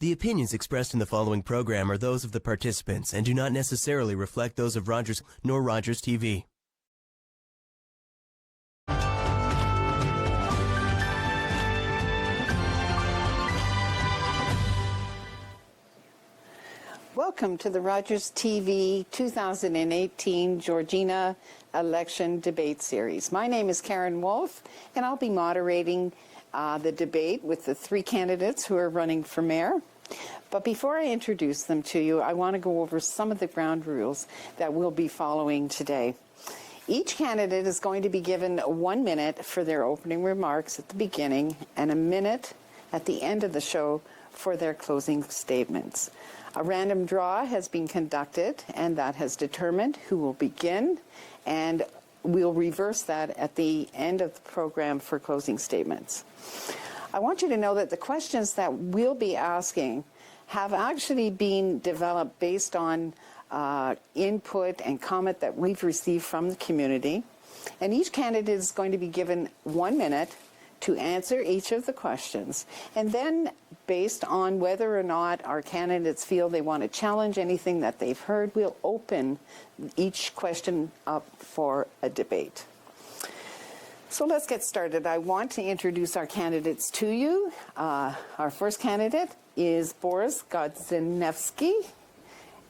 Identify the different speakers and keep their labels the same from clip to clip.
Speaker 1: The opinions expressed in the following program are those of the participants and do not necessarily reflect those of Rogers nor Rogers TV.
Speaker 2: Welcome to the Rogers TV 2018 Georgina Election Debate Series. My name is Karen Wolfe, and I'll be moderating the debate with the three candidates who are running for mayor. But before I introduce them to you, I want to go over some of the ground rules that we'll be following today. Each candidate is going to be given 1 minute for their opening remarks at the beginning and a minute at the end of the show for their closing statements. A random draw has been conducted, and that has determined who will begin, and we'll reverse that at the end of the program for closing statements. I want you to know that the questions that we'll be asking have actually been developed based on input and comment that we've received from the community, and each candidate is going to be given 1 minute to answer each of the questions, and then based on whether or not our candidates feel they want to challenge anything that they've heard, we'll open each question up for a debate. So let's get started. I want to introduce our candidates to you. Our first candidate is Boris Godzinevsky.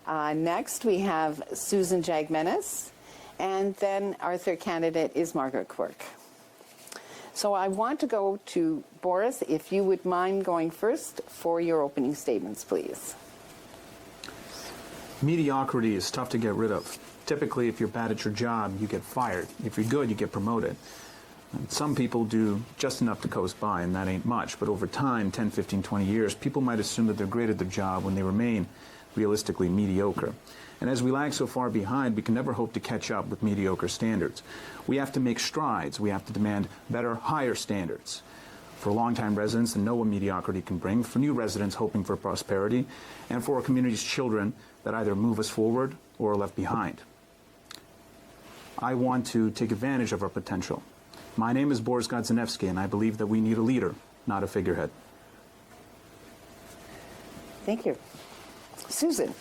Speaker 2: Next we have Susan Jagmenis, and then our third candidate is Margaret Quirk. So I want to go to Boris, if you would mind going first for your opening statements, please.
Speaker 3: Mediocrity is tough to get rid of. Typically, if you're bad at your job, you get fired. If you're good, you get promoted. And some people do just enough to coast by, and that ain't much. But over time, 10, 15, 20 years, people might assume that they're great at their job when they remain realistically mediocre. And as we lag so far behind, we can never hope to catch up with mediocre standards. We have to make strides. We have to demand better, higher standards. For longtime residents and know what mediocrity can bring, for new residents hoping for prosperity, and for our community's children that either move us forward or are left behind. I want to take advantage of our potential. My name is Boris Godzinevsky, and I believe that we need a leader, not a figurehead.
Speaker 2: Thank you. Susan.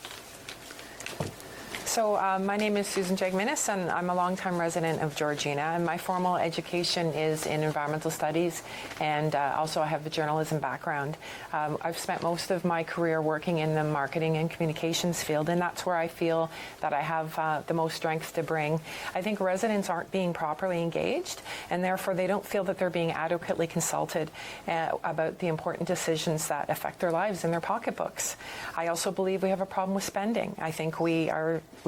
Speaker 4: So my name is Susan Jagmenis, and I'm a longtime resident of Georgina. And my formal education is in environmental studies, and also I have a journalism background. I've spent most of my career working in the marketing and communications field, and that's where I feel that I have the most strength to bring. I think residents aren't being properly engaged, and therefore they don't feel that they're being adequately consulted about the important decisions that affect their lives and their pocketbooks. I also believe we have a problem with spending. I think we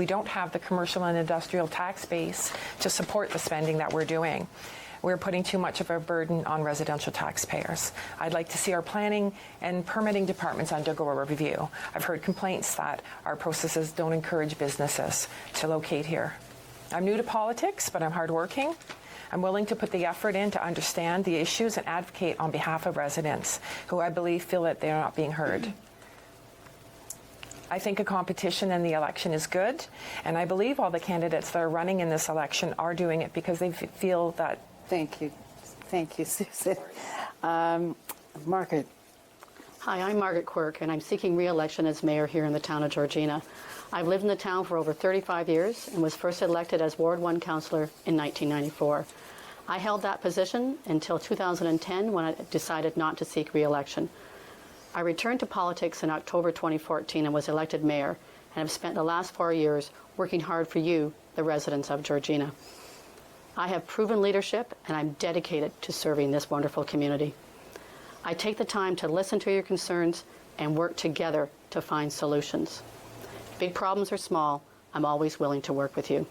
Speaker 4: don't have the commercial and industrial tax base to support the spending that we're doing. We're putting too much of a burden on residential taxpayers. I'd like to see our planning and permitting departments undergo a review. I've heard complaints that our processes don't encourage businesses to locate here. I'm new to politics, but I'm hardworking. I'm willing to put the effort in to understand the issues and advocate on behalf of residents who I believe feel that they're not being heard. I think a competition in the election is good, and I believe all the candidates that are running in this election are doing it because they feel that.
Speaker 2: Thank you. Thank you, Susan. Margaret.
Speaker 5: Hi, I'm Margaret Quirk, and I'm seeking re-election as mayor here in the town of Georgina. I've lived in the town for over 35 years and was first elected as Ward 1 councillor in 1994. I held that position until 2010 when I decided not to seek re-election. I returned to politics in October 2014 and was elected mayor, and have spent the last 4 years working hard for you, the residents of Georgina. I have proven leadership, and I'm dedicated to serving this wonderful community. I take the time to listen to your concerns and work together to find solutions. Big problems or small, I'm always willing to work with you.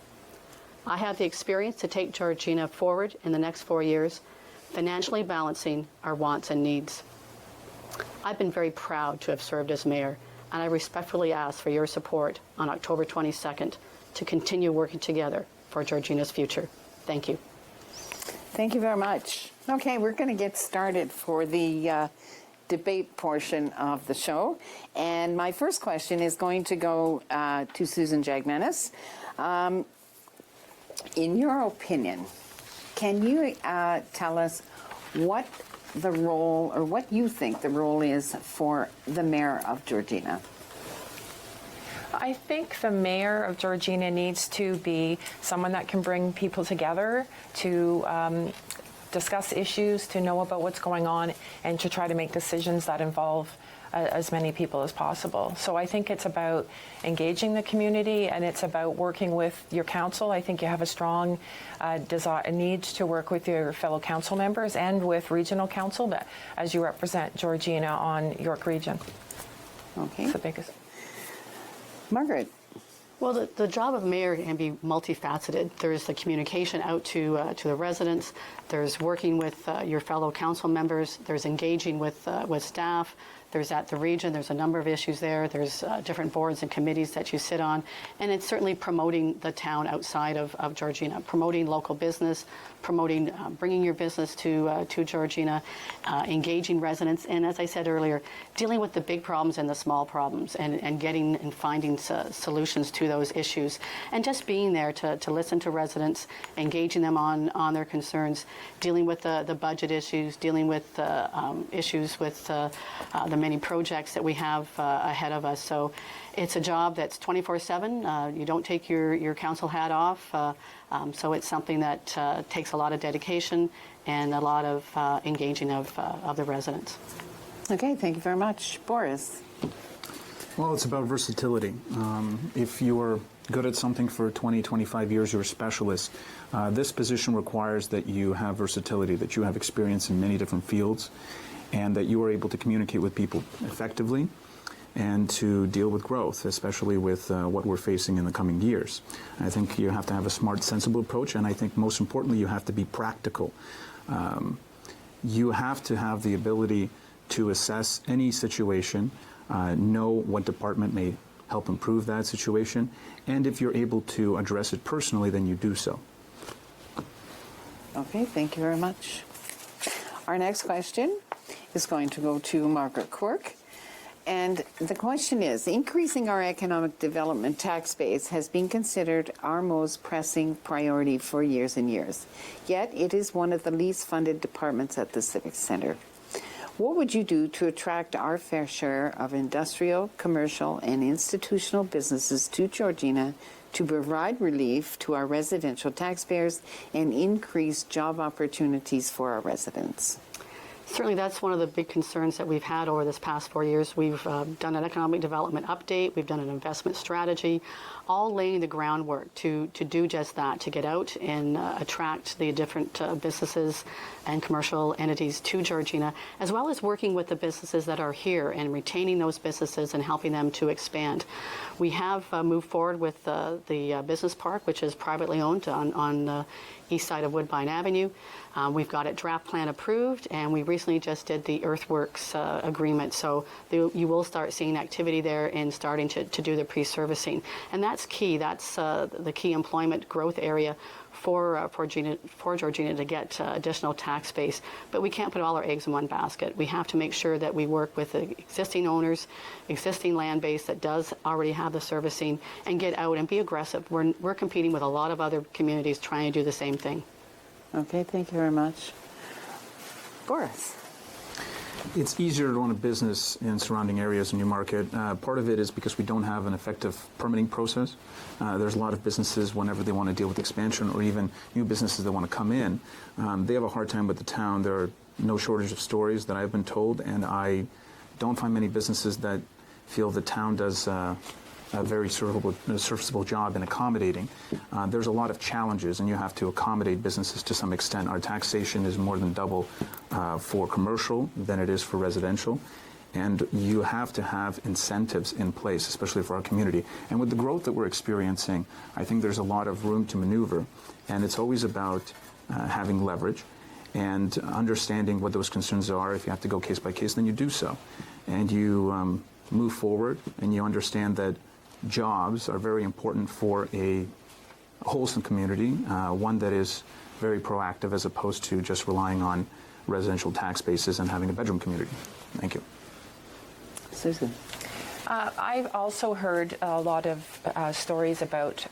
Speaker 5: I have the experience to take Georgina forward in the next 4 years, financially balancing our wants and needs. I've been very proud to have served as mayor, and I respectfully ask for your support on October 22nd to continue working together for Georgina's future. Thank you.
Speaker 2: Thank you very much. Okay, we're going to get started for the debate portion of the show. And my first question is going to go to Susan Jagmenis. In your opinion, can you tell us what the role, or what you think the role is for the mayor of Georgina?
Speaker 4: I think the mayor of Georgina needs to be someone that can bring people together to discuss issues, to know about what's going on, and to try to make decisions that involve as many people as possible. So I think it's about engaging the community, and it's about working with your council. I think you have a strong need to work with your fellow council members and with regional council, but as you represent Georgina on York Region.
Speaker 2: Okay.
Speaker 4: It's the biggest.
Speaker 2: Margaret.
Speaker 5: Well, the job of the mayor can be multifaceted. There's the communication out to the residents. There's working with your fellow council members. There's engaging with staff. There's at the region. There's a number of issues there. There's different boards and committees that you sit on. And it's certainly promoting the town outside of Georgina, promoting local business, promoting, bringing your business to Georgina, engaging residents, and as I said earlier, dealing with the big problems and the small problems, and getting and finding solutions to those issues, and just being there to listen to residents, engaging them on their concerns, dealing with the budget issues, dealing with issues with the many projects that we have ahead of us. So it's a job that's 24/7. You don't take your council hat off. So it's something that takes a lot of dedication and a lot of engaging of the residents.
Speaker 2: Okay, thank you very much. Boris.
Speaker 3: Well, it's about versatility. If you are good at something for 20, 25 years, you're a specialist. This position requires that you have versatility, that you have experience in many different fields, and that you are able to communicate with people effectively and to deal with growth, especially with what we're facing in the coming years. I think you have to have a smart, sensible approach, and I think most importantly, you have to be practical. You have to have the ability to assess any situation, know what department may help improve that situation, and if you're able to address it personally, then you do so.
Speaker 2: Okay, thank you very much. Our next question is going to go to Margaret Quirk. And the question is, increasing our economic development tax base has been considered our most pressing priority for years and years. Yet it is one of the least funded departments at the Civic Centre. What would you do to attract our fair share of industrial, commercial, and institutional businesses to Georgina to provide relief to our residential taxpayers and increase job opportunities for our residents?
Speaker 5: Certainly that's one of the big concerns that we've had over this past 4 years. We've done an economic development update, we've done an investment strategy, all laying the groundwork to do just that, to get out and attract the different businesses and commercial entities to Georgina, as well as working with the businesses that are here and retaining those businesses and helping them to expand. We have moved forward with the business park, which is privately owned on the east side of Woodbine Avenue. We've got it draft plan approved, and we recently just did the earthworks agreement. So you will start seeing activity there and starting to do the pre-servicing. And that's key. That's the key employment growth area for Georgina to get additional tax base. But we can't put all our eggs in one basket. We have to make sure that we work with the existing owners, existing land base that does already have the servicing, and get out and be aggressive. We're competing with a lot of other communities trying to do the same thing.
Speaker 2: Okay, thank you very much. Boris.
Speaker 3: It's easier to run a business in surrounding areas in Newmarket. Part of it is because we don't have an effective permitting process. There's a lot of businesses, whenever they want to deal with expansion or even new businesses that want to come in, they have a hard time with the town. There are no shortage of stories that I've been told, and I don't find many businesses that feel the town does a very serviceable job in accommodating. There's a lot of challenges, and you have to accommodate businesses to some extent. Our taxation is more than double for commercial than it is for residential, and you have to have incentives in place, especially for our community. And with the growth that we're experiencing, I think there's a lot of room to maneuver, and it's always about having leverage and understanding what those concerns are. If you have to go case by case, then you do so, and you move forward, and you understand that jobs are very important for a wholesome community, one that is very proactive as opposed to just relying on residential tax bases and having a bedroom community. Thank you.
Speaker 2: Susan.
Speaker 4: I've also heard a lot of stories about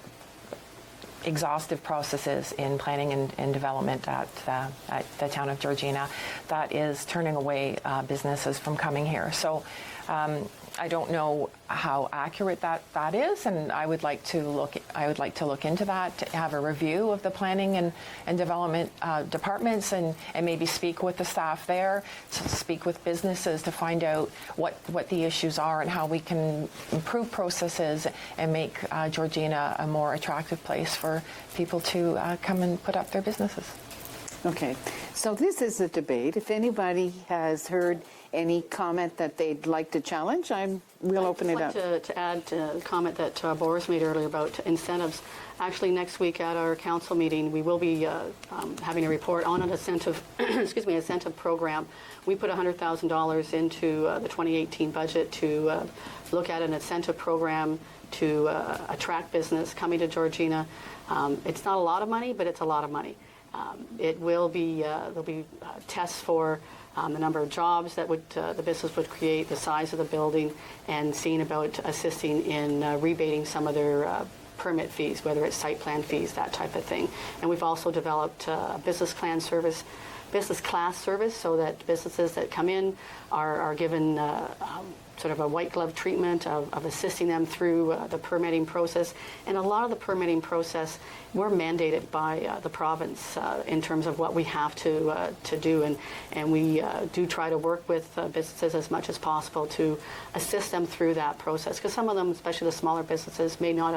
Speaker 4: exhaustive processes in planning and development at the town of Georgina that is turning away businesses from coming here. So I don't know how accurate that is, and I would like to look into that, to have a review of the planning and development departments, and maybe speak with the staff there, to speak with businesses to find out what the issues are and how we can improve processes and make Georgina a more attractive place for people to come and put up their businesses.
Speaker 2: Okay, so this is a debate. If anybody has heard any comment that they'd like to challenge, we'll open it up.
Speaker 5: I'd like to add to a comment that Boris made earlier about incentives. Actually, next week at our council meeting, we will be having a report on an incentive, incentive program. We put $100,000 into the 2018 budget to look at an incentive program to attract business coming to Georgina. It's not a lot of money, but it's a lot of money. It will be, there'll be tests for the number of jobs that the business would create, the size of the building, and seeing about assisting in rebating some of their permit fees, whether it's site plan fees, that type of thing. And we've also developed a business class service, so that businesses that come in are given sort of a white glove treatment of assisting them through the permitting process. And a lot of the permitting process, we're mandated by the province in terms of what we have to do. And we do try to work with businesses as much as possible to assist them through that process. Because some of them, especially the smaller businesses, may not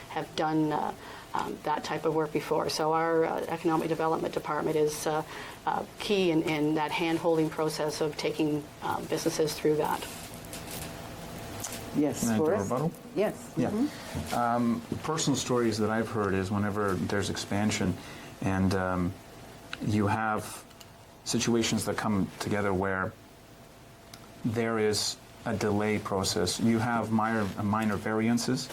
Speaker 5: have done that type of work before. So our economic development department is key in that hand-holding process of taking businesses through that.
Speaker 2: Yes,
Speaker 3: Can I do a rebuttal?
Speaker 2: Yes.
Speaker 3: Yeah. Personal stories that I've heard is whenever there's expansion and you have situations that come together where there is a delay process, you have minor variances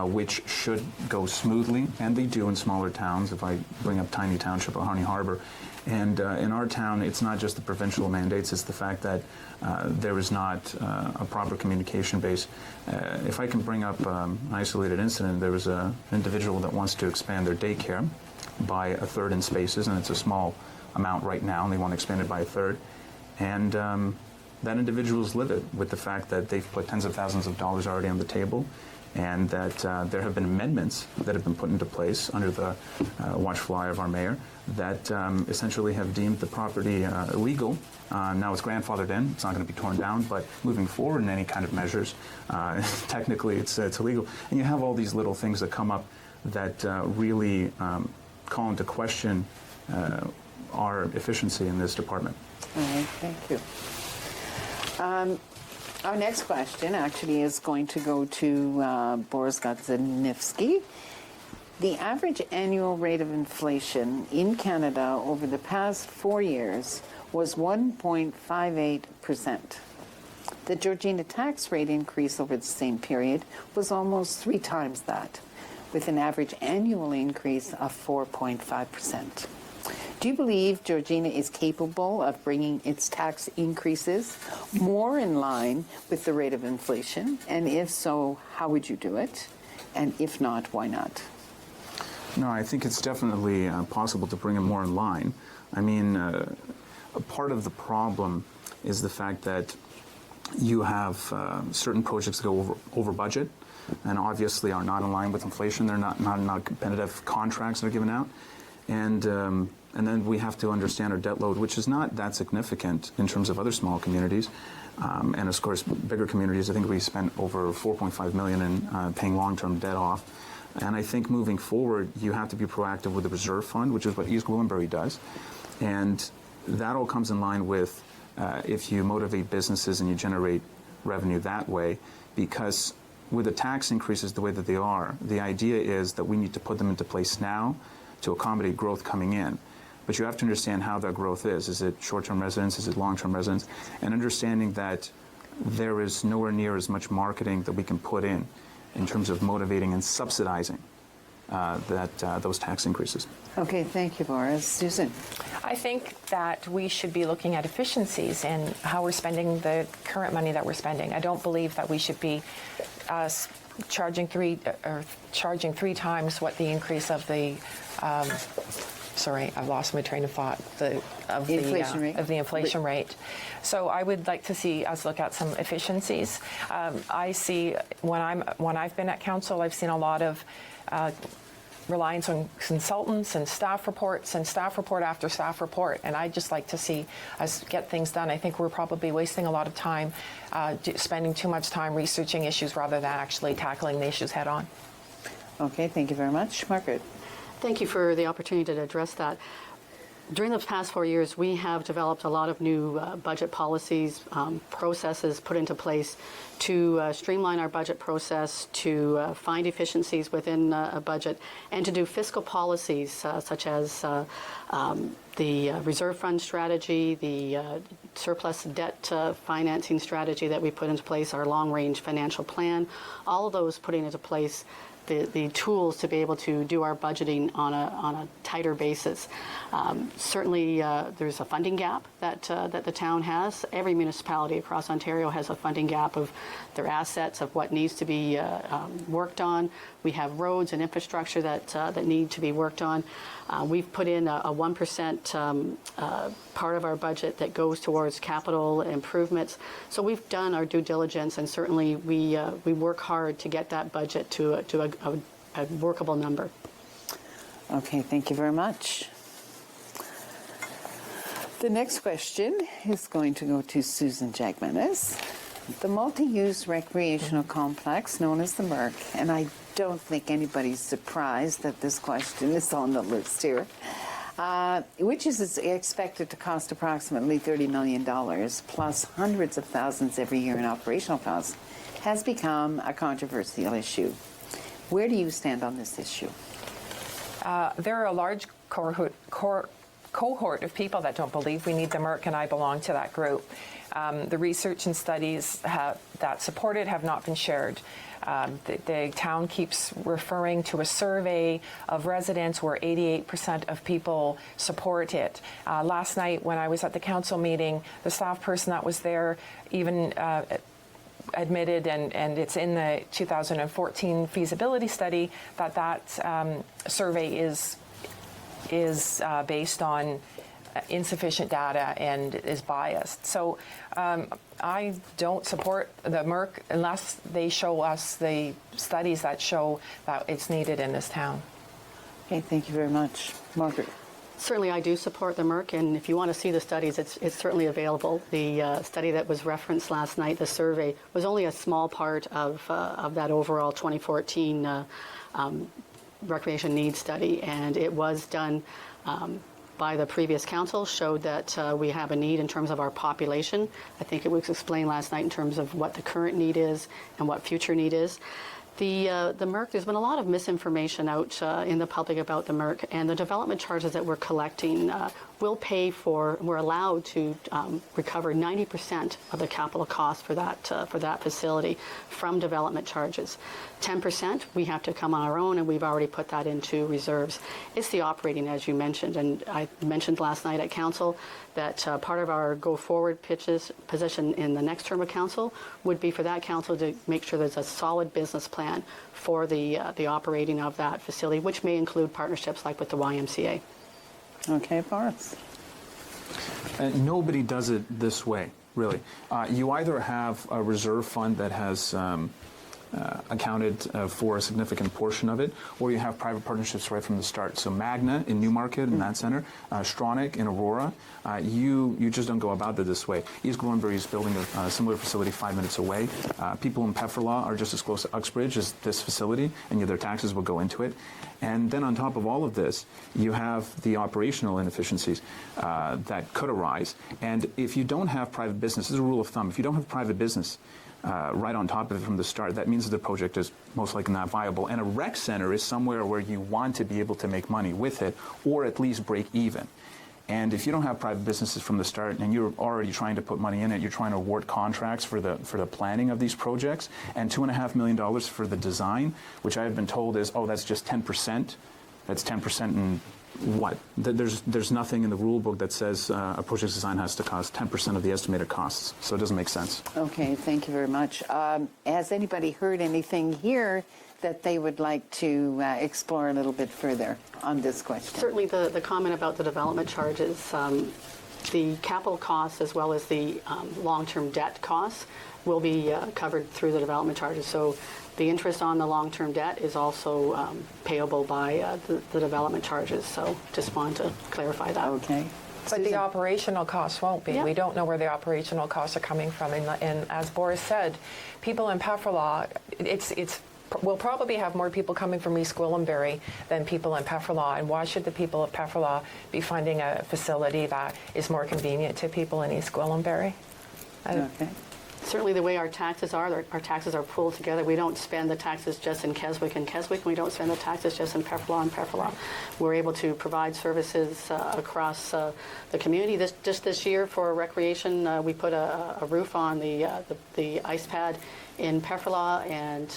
Speaker 3: which should go smoothly, and they do in smaller towns. If I bring up tiny township of Harney Harbour, and in our town, it's not just the provincial mandates, it's the fact that there is not a proper communication base. If I can bring up an isolated incident, there was an individual that wants to expand their daycare by a third in spaces, and it's a small amount right now, and they want to expand it by a third. And that individual is livid with the fact that they've put tens of thousands of dollars already on the table, and that there have been amendments that have been put into place under the watchful eye of our mayor that essentially have deemed the property illegal. Now it's grandfathered in, it's not going to be torn down, but moving forward in any kind of measures, technically it's illegal. And you have all these little things that come up that really call into question our efficiency in this department.
Speaker 2: All right, thank you. Our next question actually is going to go to Boris Godzinivsky. The average annual rate of inflation in Canada over the past 4 years was 1.58%. The Georgina tax rate increase over the same period was almost 3 times that, with an average annual increase of 4.5%. Do you believe Georgina is capable of bringing its tax increases more in line with the rate of inflation? And if so, how would you do it? And if not, why not?
Speaker 3: No, I think it's definitely possible to bring it more in line. I mean, a part of the problem is the fact that you have certain projects that go over budget and obviously are not in line with inflation. They're not competitive contracts that are given out. And then we have to understand our debt load, which is not that significant in terms of other small communities. And of course, bigger communities, I think we spent over $4.5 million in paying long-term debt off. And I think moving forward, you have to be proactive with the reserve fund, which is what East Gwillimbury does. And that all comes in line with if you motivate businesses and you generate revenue that way, because with the tax increases the way that they are, the idea is that we need to put them into place now to accommodate growth coming in. But you have to understand how that growth is. Is it short-term residents? Is it long-term residents? And understanding that there is nowhere near as much marketing that we can put in terms of motivating and subsidizing those tax increases.
Speaker 2: Okay, thank you, Boris. Susan?
Speaker 4: I think that we should be looking at efficiencies in how we're spending the current money that we're spending. I don't believe that we should be charging three times what the increase of the sorry, I've lost my train of thought. Of the inflation rate. So I would like to see us look at some efficiencies. I see when I've been at council, I've seen a lot of reliance on consultants and staff reports and staff report after staff report, and I'd just like to see us get things done. I think we're probably wasting a lot of time, spending too much time researching issues rather than actually tackling the issues head on.
Speaker 2: Okay, thank you very much. Margaret.
Speaker 5: Thank you for the opportunity to address that. During the past 4 years, we have developed a lot of new budget policies, processes put into place to streamline our budget process, to find efficiencies within a budget, and to do fiscal policies such as the reserve fund strategy, the surplus debt financing strategy that we put into place, our long-range financial plan, all of those putting into place the tools to be able to do our budgeting on a tighter basis. Certainly, there's a funding gap that the town has. Every municipality across Ontario has a funding gap of their assets, of what needs to be worked on. We have roads and infrastructure that need to be worked on. We've put in a 1% part of our budget that goes towards capital improvements. So we've done our due diligence, and certainly we work hard to get that budget to a workable number.
Speaker 2: Okay, thank you very much. The next question is going to go to Susan Jagmanis. The multi-use recreational complex known as the Merck, and I don't think anybody's surprised that this question is on the list here, which is expected to cost approximately $30 million plus hundreds of thousands every year in operational costs, has become a controversial issue. Where do you stand on this issue?
Speaker 4: There are a large cohort of people that don't believe we need the Merck, and I belong to that group. The research and studies that support it have not been shared. The town keeps referring to a survey of residents where 88% of people support it. Last night when I was at the council meeting, the staff person that was there even admitted, and it's in the 2014 feasibility study, that survey is based on insufficient data and is biased. So I don't support the Merck unless they show us the studies that show that it's needed in this town.
Speaker 2: Okay, thank you very much. Margaret.
Speaker 5: Certainly, I do support the Merck, and if you want to see the studies, it's certainly available. The study that was referenced last night, the survey, was only a small part of that overall 2014 recreation needs study, and it was done by the previous council, showed that we have a need in terms of our population. I think it was explained last night in terms of what the current need is and what future need is. The Merck, there's been a lot of misinformation out in the public about the Merck, and the development charges that we're collecting will pay for, we're allowed to recover 90% of the capital cost for that facility from development charges. 10% we have to come on our own, and we've already put that into reserves. It's the operating, as you mentioned, and I mentioned last night at council that part of our go-forward position in the next term of council would be for that council to make sure there's a solid business plan for the operating of that facility, which may include partnerships like with the YMCA.
Speaker 2: Okay, Boris.
Speaker 3: Nobody does it this way, really. You either have a reserve fund that has accounted for a significant portion of it, or you have private partnerships right from the start. So Magna in Newmarket in that center, Stronach in Aurora, you just don't go about it this way. East Gorhambury is building a similar facility 5 minutes away. People in Pefferlaw are just as close to Uxbridge as this facility, and their taxes will go into it. And then on top of all of this, you have the operational inefficiencies that could arise. And if you don't have private business, this is a rule of thumb, if you don't have private business right on top of it from the start, that means that the project is most likely not viable. And a rec center is somewhere where you want to be able to make money with it, or at least break even. And if you don't have private businesses from the start and you're already trying to put money in it, you're trying to award contracts for the planning of these projects, and $2.5 million for the design, which I have been told is, oh, that's just 10%. That's 10% in what? There's nothing in the rule book that says a project design has to cost 10% of the estimated costs, so it doesn't make sense.
Speaker 2: Okay, thank you very much. Has anybody heard anything here that they would like to explore a little bit further on this question?
Speaker 5: Certainly the comment about the development charges, the capital costs as well as the long-term debt costs will be covered through the development charges. So the interest on the long-term debt is also payable by the development charges. So just wanted to clarify that.
Speaker 2: Okay.
Speaker 4: But the operational costs won't be.
Speaker 5: Yeah.
Speaker 4: We don't know where the operational costs are coming from. And as Boris said, people in Pefferlaw, we'll probably have more people coming from East Gwillimbury than people in Pefferlaw. And why should the people of Pefferlaw be funding a facility that is more convenient to people in East Gwillimbury?
Speaker 2: Okay.
Speaker 5: Certainly the way our taxes are pooled together. We don't spend the taxes just in Keswick and Keswick. We don't spend the taxes just in Pefferlaw and Pefferlaw. We're able to provide services across the community. Just this year for recreation, we put a roof on the ice pad in Pefferlaw, and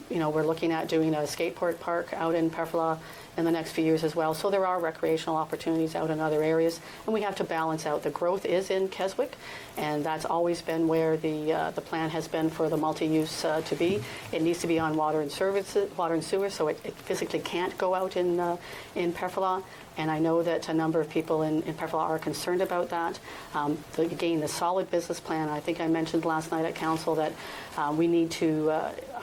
Speaker 5: we're looking at doing a skateboard park out in Pefferlaw in the next few years as well. So there are recreational opportunities out in other areas, and we have to balance out. The growth is in Keswick, and that's always been where the plan has been for the multi-use to be. It needs to be on water and sewer, so it physically can't go out in Pefferlaw. And I know that a number of people in Pefferlaw are concerned about that. Again, the solid business plan, I think I mentioned last night at Council that we need to,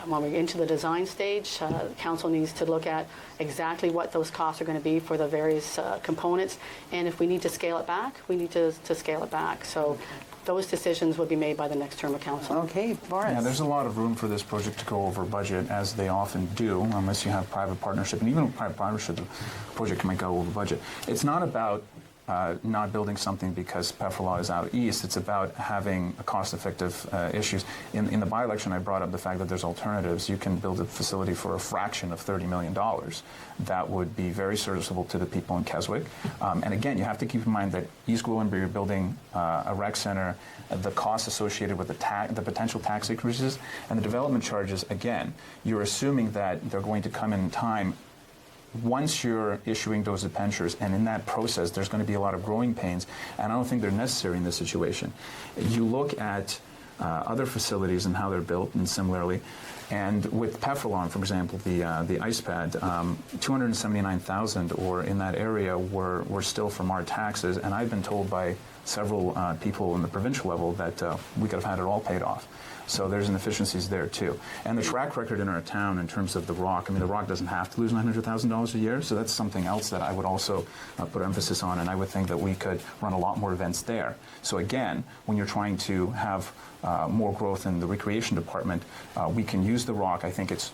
Speaker 5: when we're into the design stage, Council needs to look at exactly what those costs are going to be for the various components. And if we need to scale it back, we need to scale it back. So those decisions will be made by the next term of Council.
Speaker 2: Okay, Boris.
Speaker 3: Yeah, there's a lot of room for this project to go over budget, as they often do, unless you have private partnership. And even with private partnership, the project might go over budget. It's not about not building something because Pefferlaw is out east. It's about having a cost-effective issues. In the by-election, I brought up the fact that there's alternatives. You can build a facility for a fraction of $30 million. That would be very serviceable to the people in Keswick. And again, you have to keep in mind that East Gwillimbury, you're building a rec center, the costs associated with the potential tax increases, and the development charges, again, you're assuming that they're going to come in time. Once you're issuing those debentures, and in that process, there's going to be a lot of growing pains, and I don't think they're necessary in this situation. You look at other facilities and how they're built, and similarly, and with Pefferlaw, for example, the ice pad, 279,000 or in that area were still from our taxes, and I've been told by several people in the provincial level that we could have had it all paid off. So there's inefficiencies there too. And the track record in our town in terms of the Rock, I mean, the Rock doesn't have to lose $900,000 a year, so that's something else that I would also put emphasis on, and I would think that we could run a lot more events there. So again, when you're trying to have more growth in the recreation department, we can use the Rock. I think it's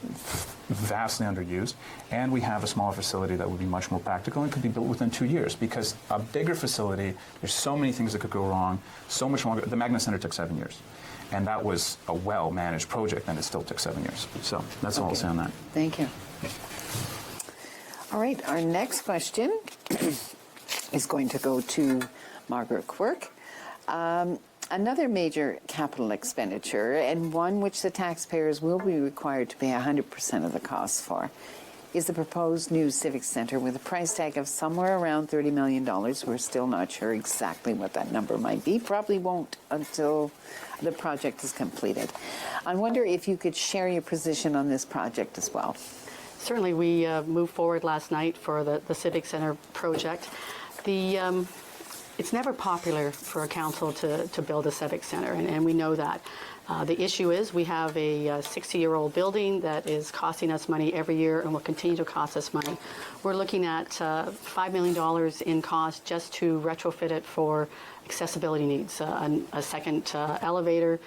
Speaker 3: vastly underused, and we have a smaller facility that would be much more practical and could be built within 2 years, because a bigger facility, there's so many things that could go wrong, so much longer. The Magna Center took 7 years. And that was a well-managed project, and it still took 7 years. So that's all I'll say on that.
Speaker 2: Thank you. All right, our next question is going to go to Margaret Quirk. Another major capital expenditure, and one which the taxpayers will be required to pay 100% of the costs for, is the proposed new Civic Centre with a price tag of somewhere around $30 million. We're still not sure exactly what that number might be. Probably won't until the project is completed. I wonder if you could share your position on this project as well.
Speaker 5: Certainly, we moved forward last night for the Civic Centre project. It's never popular for a council to build a Civic Centre, and we know that. The issue is we have a 60-year-old building that is costing us money every year and will continue to cost us money. We're looking at $5 million in cost just to retrofit it for accessibility needs, a second elevator,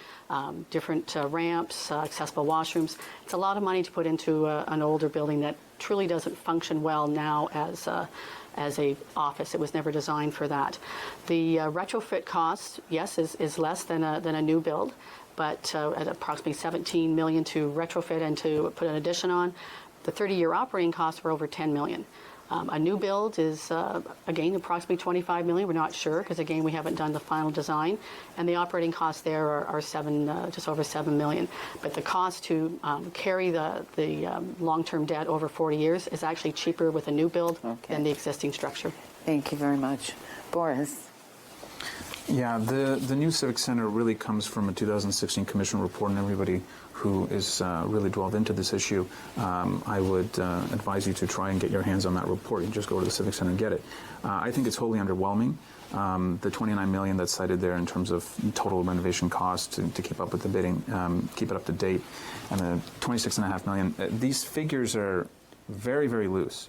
Speaker 5: different ramps, accessible washrooms. It's a lot of money to put into an older building that truly doesn't function well now as a office. It was never designed for that. The retrofit cost, yes, is less than a new build, but at approximately $17 million to retrofit and to put an addition on. The 30-year operating costs were over $10 million. A new build is, again, approximately $25 million. We're not sure because, again, we haven't done the final design. And the operating costs there are just over $7 million. But the cost to carry the long-term debt over 40 years is actually cheaper with a new build than the existing structure.
Speaker 2: Thank you very much. Boris?
Speaker 3: Yeah, the new Civic Centre really comes from a 2016 Commission report, and everybody who is really dwelled into this issue, I would advise you to try and get your hands on that report. You just go to the Civic Centre and get it. I think it's wholly underwhelming. The $29 million that's cited there in terms of total renovation costs to keep up with the bidding, keep it up to date, and the $26.5 million, these figures are very, very loose.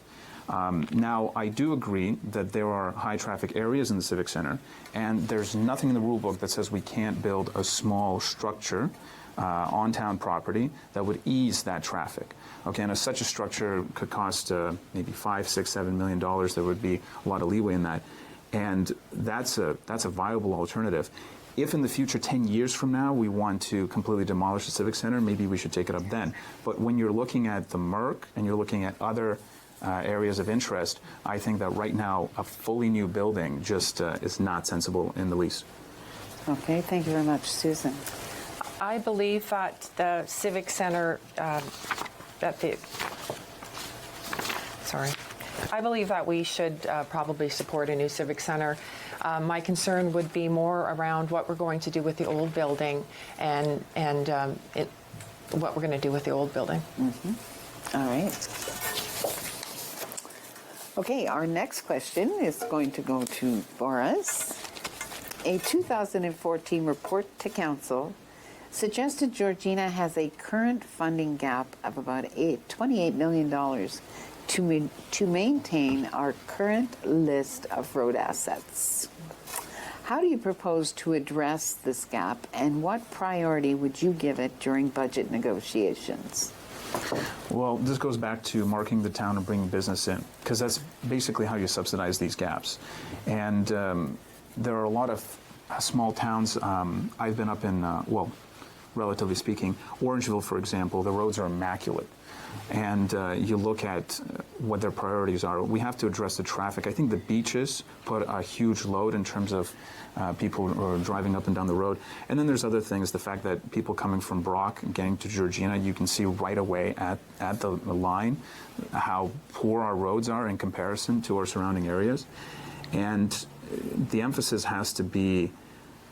Speaker 3: Now, I do agree that there are high traffic areas in the Civic Centre, and there's nothing in the rule book that says we can't build a small structure on town property that would ease that traffic. Okay, and such a structure could cost maybe $5, $6, $7 million. There would be a lot of leeway in that, and that's a viable alternative. If in the future, 10 years from now, we want to completely demolish the Civic Centre, maybe we should take it up then. But when you're looking at the Merck and you're looking at other areas of interest, I think that right now a fully new building just is not sensible in the least.
Speaker 2: Okay, thank you very much. Susan?
Speaker 4: I believe that the Civic Centre, I believe that we should probably support a new Civic Centre. My concern would be more around what we're going to do with the old building and what we're going to do with the old building.
Speaker 2: Mm-hmm. All right. Okay, our next question is going to go to Boris. A 2014 report to Council suggested Georgina has a current funding gap of about $28 million to maintain our current list of road assets. How do you propose to address this gap, and what priority would you give it during budget negotiations?
Speaker 3: Well, this goes back to marking the town and bringing business in, because that's basically how you subsidize these gaps. And there are a lot of small towns. I've been up in, well, relatively speaking, Orangeville, for example, the roads are immaculate. And you look at what their priorities are. We have to address the traffic. I think the beaches put a huge load in terms of people who are driving up and down the road. And then there's other things, the fact that people coming from Brock and getting to Georgina, you can see right away at the line how poor our roads are in comparison to our surrounding areas. And the emphasis has to be,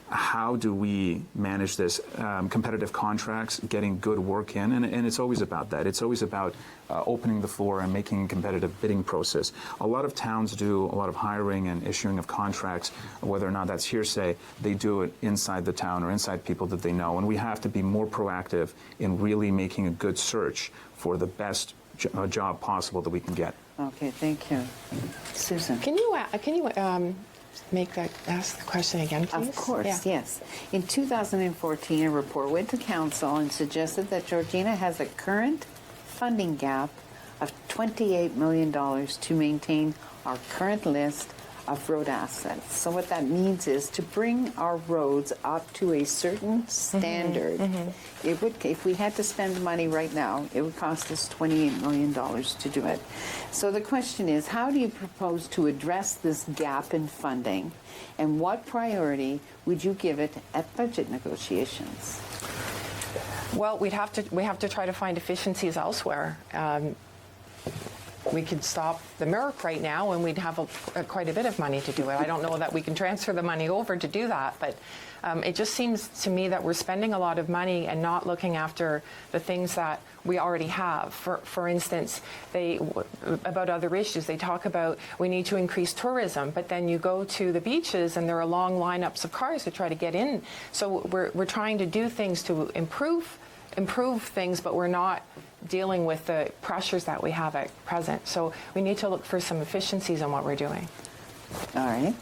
Speaker 3: how do we manage this? Competitive contracts, getting good work in, and it's always about that. It's always about opening the floor and making a competitive bidding process. A lot of towns do a lot of hiring and issuing of contracts, whether or not that's hearsay, they do it inside the town or inside people that they know. And we have to be more proactive in really making a good search for the best job possible that we can get.
Speaker 2: Okay, thank you. Susan?
Speaker 4: Can you ask the question again, please?
Speaker 2: Of course, yes. In 2014, a report went to Council and suggested that Georgina has a current funding gap of $28 million to maintain our current list of road assets. So what that means is to bring our roads up to a certain standard. It would, if we had to spend money right now, it would cost us $28 million to do it. So the question is, how do you propose to address this gap in funding, and what priority would you give it at budget negotiations?
Speaker 4: Well, we have to try to find efficiencies elsewhere. We could stop the Merck right now and we'd have quite a bit of money to do it. I don't know that we can transfer the money over to do that, but it just seems to me that we're spending a lot of money and not looking after the things that we already have. For instance, about other issues, they talk about we need to increase tourism, but then you go to the beaches and there are long lineups of cars to try to get in. So we're trying to do things to improve things, but we're not dealing with the pressures that we have at present. So we need to look for some efficiencies in what we're doing.
Speaker 2: All right.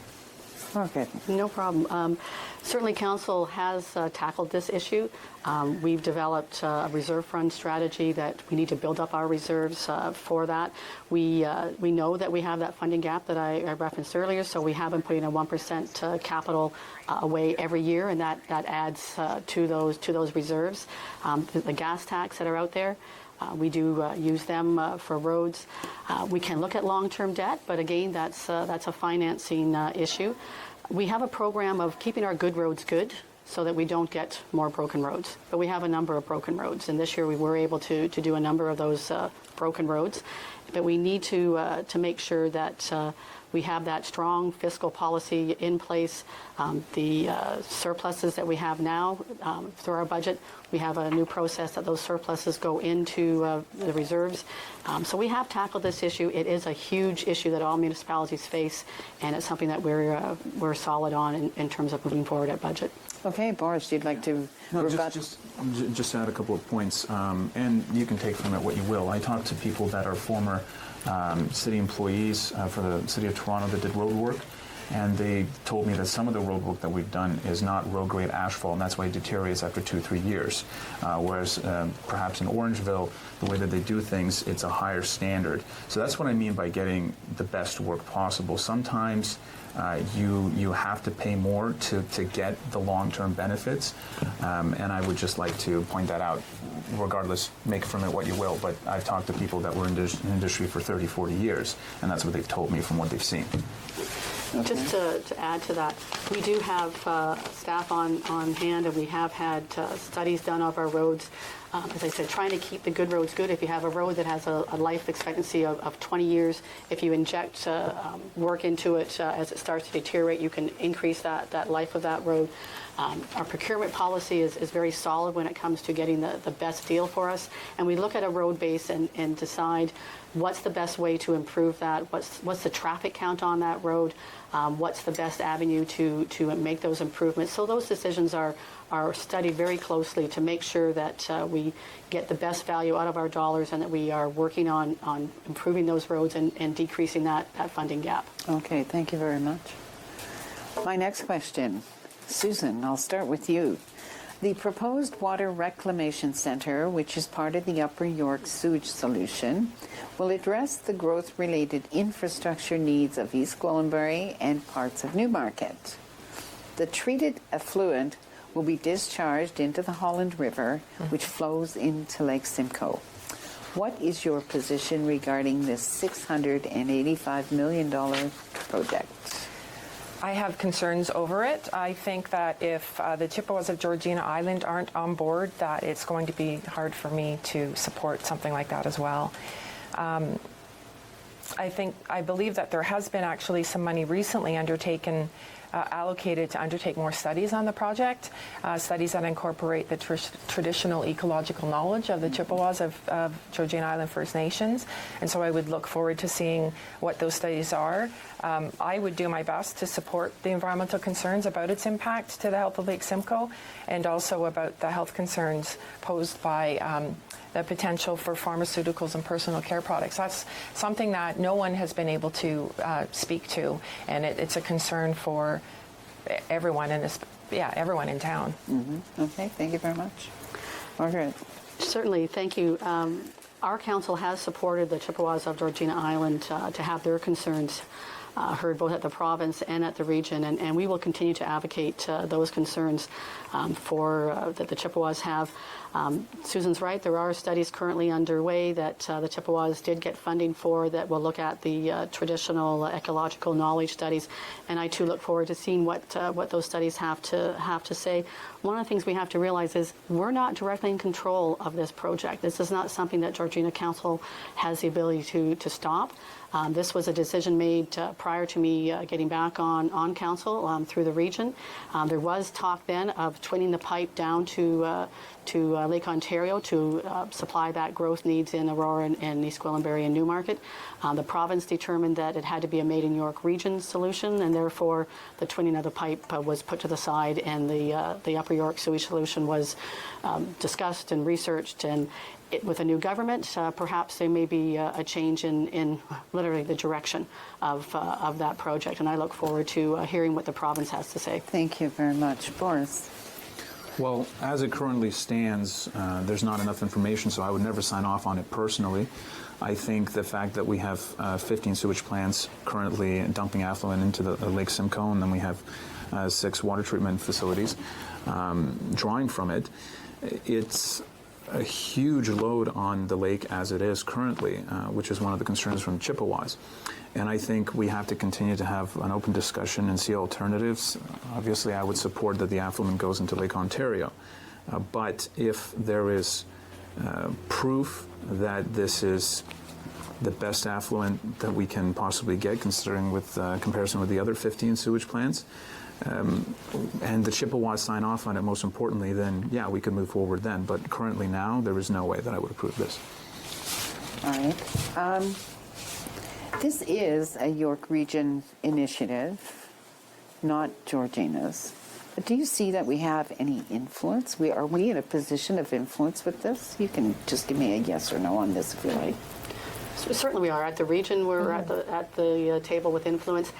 Speaker 2: Okay.
Speaker 5: No problem. Certainly Council has tackled this issue. We've developed a reserve fund strategy that we need to build up our reserves for that. We know that we have that funding gap that I referenced earlier, so we have been putting a 1% capital away every year, and that adds to those reserves. The gas tax that are out there, We do use them for roads. We can look at long-term debt, but again, that's a financing issue. We have a program of keeping our good roads good so that we don't get more broken roads. But we have a number of broken roads, and this year we were able to do a number of those broken roads. But we need to make sure that we have that strong fiscal policy in place. The surpluses that we have now through our budget, we have a new process that those surpluses go into the reserves. So we have tackled this issue. It is a huge issue that all municipalities face, and it's something that we're solid on in terms of moving forward at budget.
Speaker 2: Okay, Boris, you'd like to rebut?
Speaker 3: Just add a couple of points, and you can take from it what you will. I talked to people that are former city employees for the City of Toronto that did road work, and they told me that some of the road work that we've done is not road-grade asphalt, and that's why it deteriorates after 2-3 years. Whereas perhaps in Orangeville, the way that they do things, it's a higher standard. So that's what I mean by getting the best work possible. Sometimes you have to pay more to get the long-term benefits, and I would just like to point that out. Regardless, make from it what you will, but I've talked to people that were in the industry for 30, 40 years, and that's what they've told me from what they've seen.
Speaker 5: Okay. Just to add to that, we do have staff on hand, and we have had studies done of our roads. As I said, trying to keep the good roads good. If you have a road that has a life expectancy of 20 years, if you inject work into it as it starts to deteriorate, you can increase that life of that road. Our procurement policy is very solid when it comes to getting the best deal for us. And we look at a road base and decide what's the best way to improve that, what's the traffic count on that road, what's the best avenue to make those improvements. So those decisions are studied very closely to make sure that we get the best value out of our dollars and that we are working on improving those roads and decreasing that funding gap.
Speaker 2: Okay, thank you very much. My next question, Susan, I'll start with you. The proposed Water Reclamation Centre, which is part of the Upper York sewage solution, will address the growth-related infrastructure needs of East Gwillimbury and parts of Newmarket. The treated effluent will be discharged into the Holland River, which flows into Lake Simcoe. What is your position regarding this $685 million project?
Speaker 4: I have concerns over it. I think that if the Chippewas of Georgina Island aren't on board, that it's going to be hard for me to support something like that as well. I believe that there has been actually some money recently allocated to undertake more studies on the project, studies that incorporate the traditional ecological knowledge of the Chippewas of Georgina Island First Nations. And so I would look forward to seeing what those studies are. I would do my best to support the environmental concerns about its impact to the health of Lake Simcoe, and also about the health concerns posed by the potential for pharmaceuticals and personal care products. That's something that no one has been able to speak to, and it's a concern for everyone everyone in town.
Speaker 2: Mm-hmm. Okay, thank you very much. Margaret.
Speaker 5: Certainly, thank you. Our council has supported the Chippewas of Georgina Island to have their concerns heard both at the province and at the region, and we will continue to advocate those concerns that the Chippewas have. Susan's right, there are studies currently underway that the Chippewas did get funding for that will look at the traditional ecological knowledge studies, and I too look forward to seeing what those studies have to say. One of the things we have to realize is we're not directly in control of this project. This is not something that Georgina Council has the ability to stop. This was a decision made prior to me getting back on council through the region. There was talk then of twinning the pipe down to Lake Ontario to supply that growth needs in Aurora and East Gwillimbury and Newmarket. The province determined that it had to be a made in York region solution, and therefore the twinning of the pipe was put to the side, and the Upper York sewage solution was discussed and researched. And with a new government, perhaps there may be a change in literally the direction of that project, and I look forward to hearing what the province has to say.
Speaker 2: Thank you very much. Boris.
Speaker 3: Well, as it currently stands, there's not enough information, so I would never sign off on it personally. I think the fact that we have 15 sewage plants currently dumping affluent into the Lake Simcoe, and then we have 6 water treatment facilities drawing from it, it's a huge load on the lake as it is currently, which is one of the concerns from Chippewas. And I think we have to continue to have an open discussion and see alternatives. Obviously, I would support that the affluent goes into Lake Ontario. But if there is proof that this is the best affluent that we can possibly get, considering with comparison with the other 15 sewage plants, and the Chippewas sign off on it, most importantly, then yeah, we could move forward then. But currently now, there is no way that I would approve this.
Speaker 2: All right. This is a York Region initiative, not Georgina's. But do you see that we have any influence? Are we in a position of influence with this? You can just give me a yes or no on this if you like.
Speaker 5: Certainly we are. At the region, we're at the table with influence.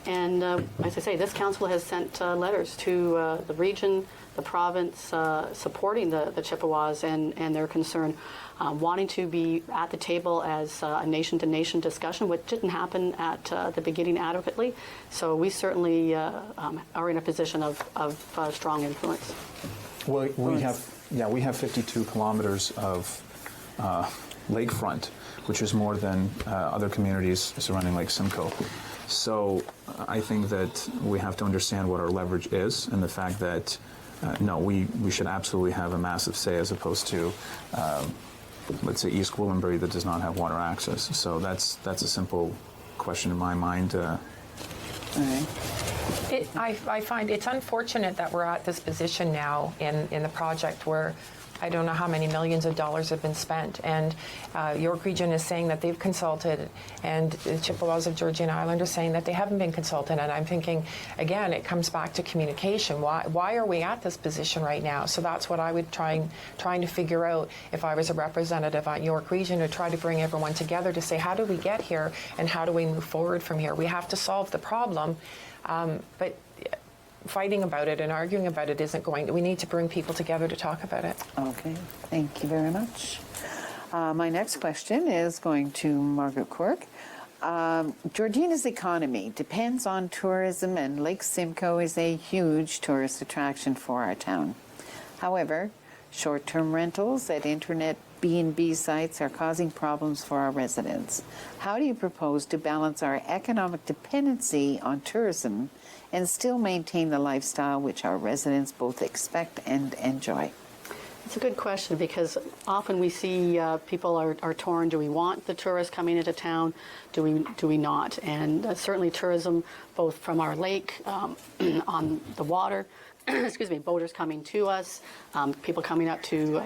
Speaker 5: And as I say, this council has sent letters to the region, the province, supporting the Chippewas and their concern, wanting to be at the table as a nation-to-nation discussion, which didn't happen at the beginning adequately. So we certainly are in a position of strong influence.
Speaker 3: Well, we have 52 kilometers of lakefront, which is more than other communities surrounding Lake Simcoe. So I think that we have to understand what our leverage is, and the fact that no, we should absolutely have a massive say, as opposed to let's say East Gwillimbury that does not have water access. So that's a simple question in my mind.
Speaker 2: All right.
Speaker 4: I find it's unfortunate that we're at this position now in the project where I don't know how many millions of dollars have been spent, and York Region is saying that they've consulted, and the Chippewas of Georgina Island are saying that they haven't been consulted. And I'm thinking, again, it comes back to communication. Why are we at this position right now? So that's what I would trying to figure out if I was a representative at York Region, to try to bring everyone together to say, how do we get here and how do we move forward from here? We have to solve the problem, but fighting about it and arguing about it isn't going to. We need to bring people together to talk about it.
Speaker 2: Okay, thank you very much. My next question is going to Margaret Quirk. Georgina's economy depends on tourism, and Lake Simcoe is a huge tourist attraction for our town. However, short-term rentals at internet B&B sites are causing problems for our residents. How do you propose to balance our economic dependency on tourism and still maintain the lifestyle which our residents both expect and enjoy?
Speaker 5: It's a good question, because often we see people are torn. Do we want the tourists coming into town? Do we not? And certainly tourism, both from our lake, on the water, excuse me, boaters coming to us, people coming up to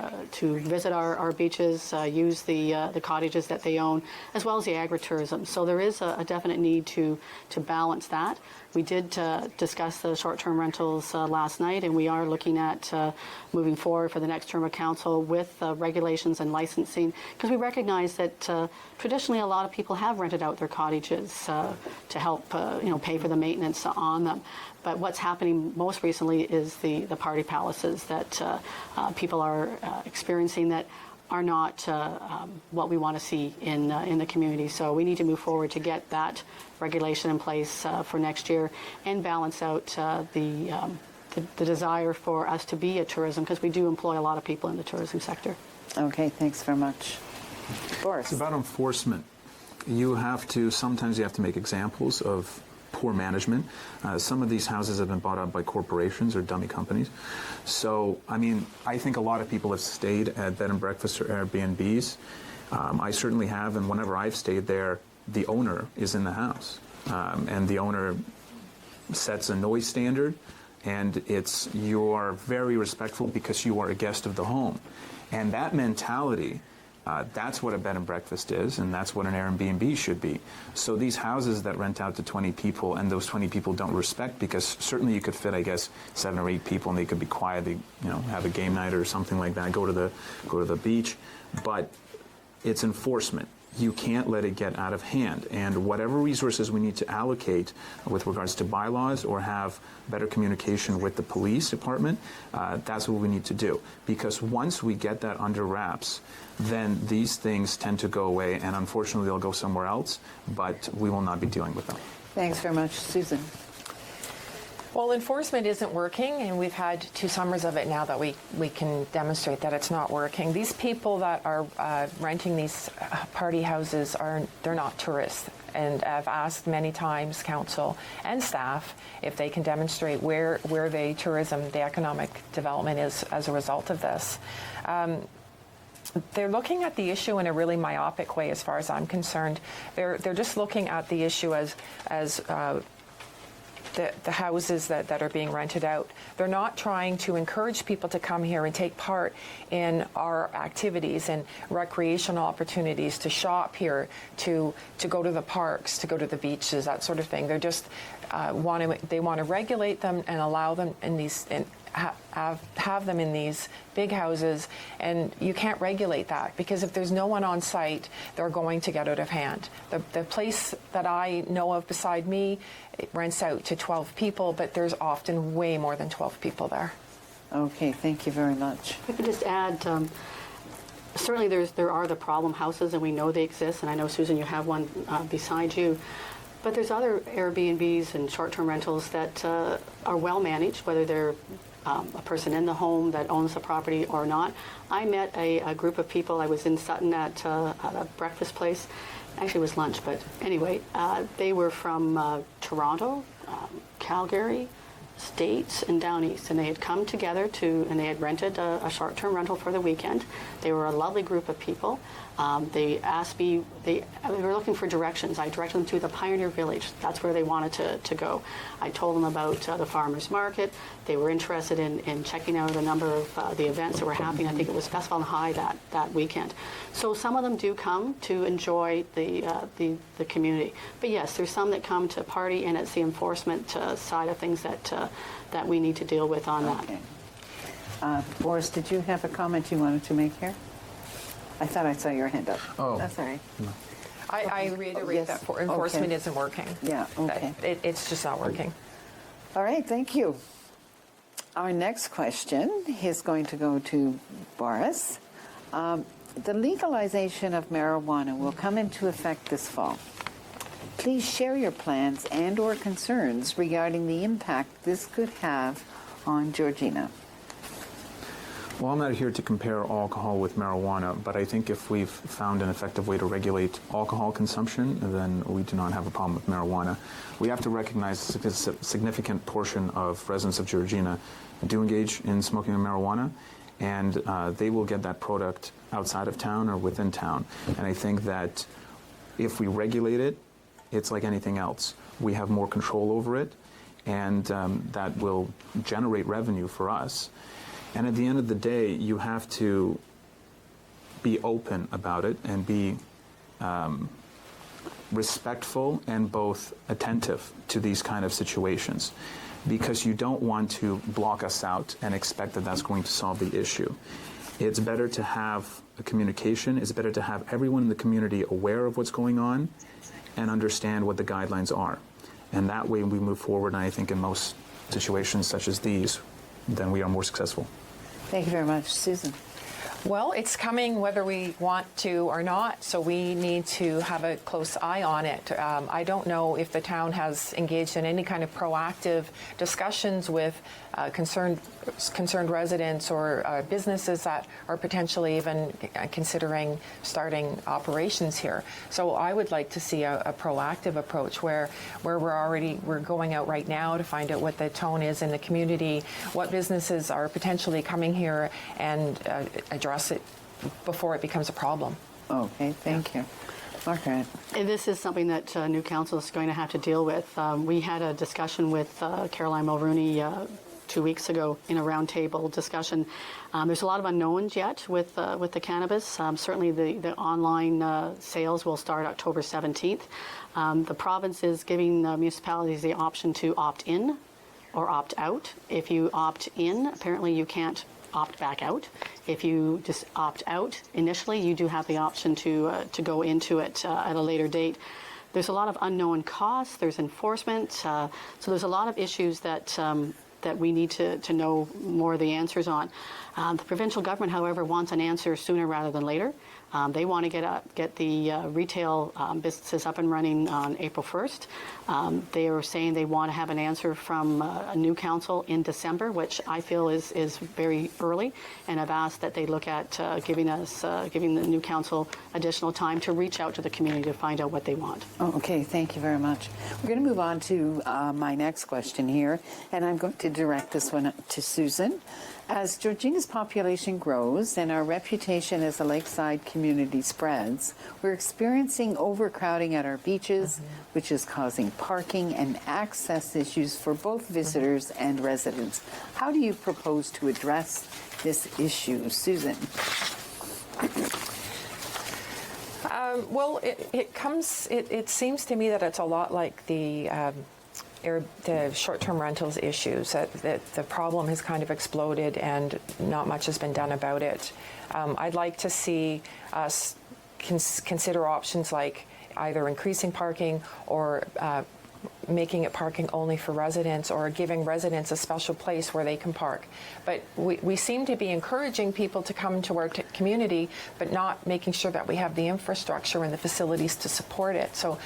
Speaker 5: visit our beaches, use the cottages that they own, as well as the agritourism. So there is a definite need to balance that. We did discuss the short-term rentals last night, and we are looking at moving forward for the next term of council with regulations and licensing, because we recognize that traditionally a lot of people have rented out their cottages to help pay for the maintenance on them. But what's happening most recently is the party palaces that people are experiencing that are not what we want to see in the community. So we need to move forward to get that regulation in place for next year and balance out the desire for us to be a tourism, because we do employ a lot of people in the tourism sector.
Speaker 2: Okay, thanks very much. Boris.
Speaker 3: It's about enforcement. Sometimes you have to make examples of poor management. Some of these houses have been bought out by corporations or dummy companies. So, I think a lot of people have stayed at bed and breakfast or Airbnbs. I certainly have, and whenever I've stayed there, the owner is in the house. And the owner sets a noise standard, and you are very respectful because you are a guest of the home. And that mentality, that's what a bed and breakfast is, and that's what an Airbnb should be. So these houses that rent out to 20 people, and those 20 people don't respect, because certainly you could fit, I guess, 7 or 8 people, and they could be quiet, they, have a game night or something like that, go to the beach. But it's enforcement. You can't let it get out of hand. And whatever resources we need to allocate with regards to bylaws or have better communication with the police department, that's what we need to do. Because once we get that under wraps, then these things tend to go away, and unfortunately they'll go somewhere else, but we will not be dealing with them.
Speaker 2: Thanks very much. Susan.
Speaker 4: Well, enforcement isn't working, and we've had 2 summers of it now that we can demonstrate that it's not working. These people that are renting these party houses they're not tourists, and I've asked many times council and staff if they can demonstrate where the tourism, the economic development is as a result of this. They're looking at the issue in a really myopic way, as far as I'm concerned. They're just looking at the issue as the houses that are being rented out. They're not trying to encourage people to come here and take part in our activities and recreational opportunities, to shop here, to go to the parks, to go to the beaches, that sort of thing. They're just want to regulate them and allow them in these have them in these big houses, and you can't regulate that, because if there's no one on site, they're going to get out of hand. The place that I know of beside me, it rents out to 12 people, but there's often way more than 12 people there.
Speaker 2: Okay, thank you very much.
Speaker 5: If I could just add, certainly there are the problem houses, and we know they exist, and I know, Susan, you have one beside you. But there's other Airbnbs and short-term rentals that are well managed, whether they're a person in the home that owns the property or not. I met a group of people. I was in Sutton at a breakfast place. Actually, it was lunch, but anyway, they were from Toronto, Calgary, States, and Down East, and they had come together and they had rented a short-term rental for the weekend. They were a lovely group of people. They asked me, they were looking for directions. I directed them to the Pioneer Village. That's where they wanted to go. I told them about the farmers market. They were interested in checking out a number of the events that were happening. I think it was Festival on High that weekend. So some of them do come to enjoy the community. But yes, there's some that come to party, and it's the enforcement side of things that we need to deal with on that.
Speaker 2: Boris, did you have a comment you wanted to make here? I thought I saw your hand up.
Speaker 3: Oh.
Speaker 2: That's all right.
Speaker 4: I reiterate
Speaker 2: Yes.
Speaker 4: that enforcement
Speaker 2: Okay.
Speaker 4: isn't working.
Speaker 2: Yeah, okay.
Speaker 4: It's just not working.
Speaker 2: All right, thank you. Our next question is going to go to Boris. The legalization of marijuana will come into effect this fall. Please share your plans and/or concerns regarding the impact this could have on Georgina.
Speaker 3: Well, I'm not here to compare alcohol with marijuana, but I think if we've found an effective way to regulate alcohol consumption, then we do not have a problem with marijuana. We have to recognize a significant portion of residents of Georgina do engage in smoking marijuana, and they will get that product outside of town or within town. And I think that if we regulate it, it's like anything else. We have more control over it, and that will generate revenue for us. And at the end of the day, you have to be open about it and be respectful and both attentive to these kind of situations, because you don't want to block us out and expect that that's going to solve the issue. It's better to have a communication. It's better to have everyone in the community aware of what's going on and understand what the guidelines are. And that way we move forward, and I think in most situations such as these, then we are more successful.
Speaker 2: Thank you very much. Susan.
Speaker 4: Well, it's coming whether we want to or not, so we need to have a close eye on it. I don't know if the town has engaged in any kind of proactive discussions with concerned residents or businesses that are potentially even considering starting operations here. So I would like to see a proactive approach where we're going out right now to find out what the tone is in the community, what businesses are potentially coming here, and address it before it becomes a problem.
Speaker 2: Okay, thank you. Margaret.
Speaker 5: And this is something that new council is going to have to deal with. We had a discussion with Caroline Mulrooney 2 weeks ago in a roundtable discussion. There's a lot of unknowns yet with the cannabis. Certainly the online sales will start October 17th. The province is giving municipalities the option to opt in or opt out. If you opt in, apparently you can't opt back out. If you just opt out initially, you do have the option to go into it at a later date. There's a lot of unknown costs. There's enforcement. So there's a lot of issues that that we need to know more of the answers on. The provincial government, however, wants an answer sooner rather than later. They want to get the retail businesses up and running on April 1st. They are saying they want to have an answer from a new council in December, which I feel is very early, and I've asked that they look at giving the new council additional time to reach out to the community to find out what they want.
Speaker 2: Oh, okay, thank you very much. We're going to move on to my next question here, and I'm going to direct this one to Susan. As Georgina's population grows and our reputation as a lakeside community spreads, we're experiencing overcrowding at our beaches, which is causing parking and access issues for both visitors and residents. How do you propose to address this issue, Susan?
Speaker 4: Well, it seems to me that it's a lot like the short-term rentals issues, that the problem has kind of exploded and not much has been done about it. I'd like to see us consider options like either increasing parking or making it parking only for residents, or giving residents a special place where they can park. But we seem to be encouraging people to come to our community, but not making sure that we have the infrastructure and the facilities to support it. So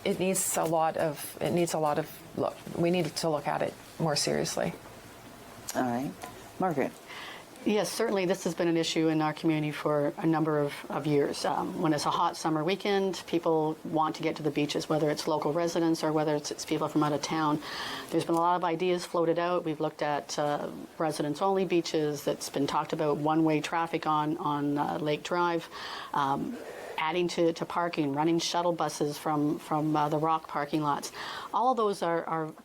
Speaker 4: it needs a lot of look. We need to look at it more seriously.
Speaker 2: All right. Margaret.
Speaker 5: Yes, certainly this has been an issue in our community for a number of years. When it's a hot summer weekend, people want to get to the beaches, whether it's local residents or whether it's people from out of town. There's been a lot of ideas floated out. We've looked at residents-only beaches. That's been talked about one-way traffic on Lake Drive. Adding to parking, running shuttle buses from the Rock parking lots. All of those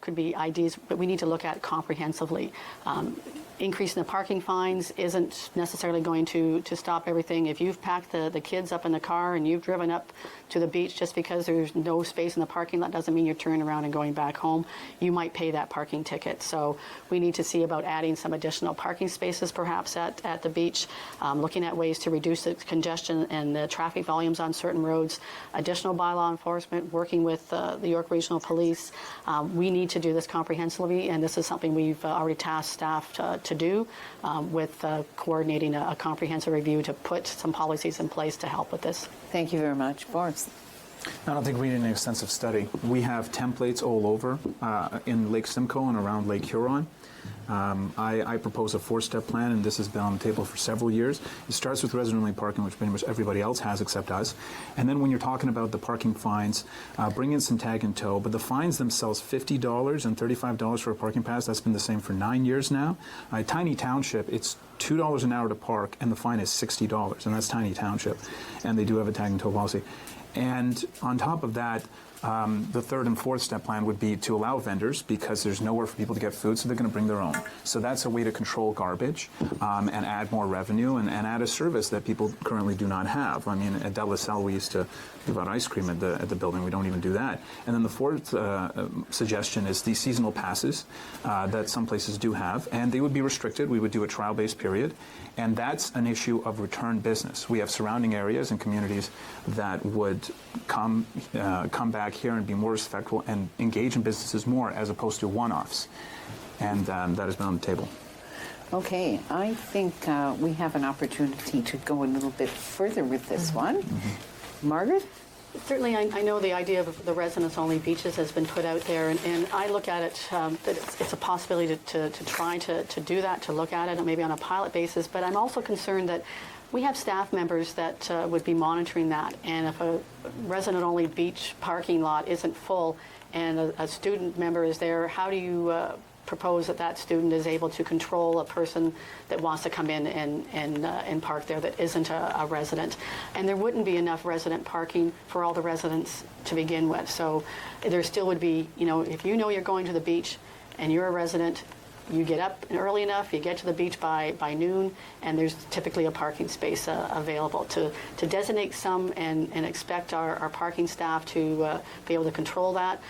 Speaker 5: could be ideas, but we need to look at comprehensively. Increasing the parking fines isn't necessarily going to stop everything. If you've packed the kids up in the car and you've driven up to the beach just because there's no space in the parking lot doesn't mean you're turning around and going back home. You might pay that parking ticket. So we need to see about adding some additional parking spaces perhaps at the beach, looking at ways to reduce the congestion and the traffic volumes on certain roads, additional bylaw enforcement, working with the York Regional Police. We need to do this comprehensively, and this is something we've already tasked staff to do with coordinating a comprehensive review to put some policies in place to help with this.
Speaker 2: Thank you very much. Boris.
Speaker 3: I don't think we need an extensive study. We have templates all over in Lake Simcoe and around Lake Huron. I propose a 4-step plan, and this has been on the table for several years. It starts with resident-only parking, which pretty much everybody else has except us. And then when you're talking about the parking fines, bring in some tag and tow. But the fines themselves, $50 and $35 for a parking pass, that's been the same for 9 years now. Tiny Township, it's $2 an hour to park, and the fine is $60, and that's Tiny Township. And they do have a tag and tow policy. And on top of that, the 3rd and 4th step plan would be to allow vendors, because there's nowhere for people to get food, so they're going to bring their own. So that's a way to control garbage and add more revenue and add a service that people currently do not have. I mean, at De La Salle, we used to give out ice cream at the building. We don't even do that. And then the 4th suggestion is the seasonal passes that some places do have, and they would be restricted. We would do a trial-based period, and that's an issue of return business. We have surrounding areas and communities that would come back here and be more respectful and engage in businesses more as opposed to one-offs. And that has been on the table.
Speaker 2: Okay, I think we have an opportunity to go a little bit further with this one. Margaret?
Speaker 5: Certainly, I know the idea of the residents-only beaches has been put out there, and I look at it that it's a possibility to try to do that, to look at it, maybe on a pilot basis. But I'm also concerned that we have staff members that would be monitoring that, and if a resident-only beach parking lot isn't full and a student member is there, how do you propose that student is able to control a person that wants to come in and park there that isn't a resident? And there wouldn't be enough resident parking for all the residents to begin with. So there still would be, if you know you're going to the beach and you're a resident, you get up early enough, you get to the beach by noon, and there's typically a parking space available. To designate some and expect our parking staff to be able to control that,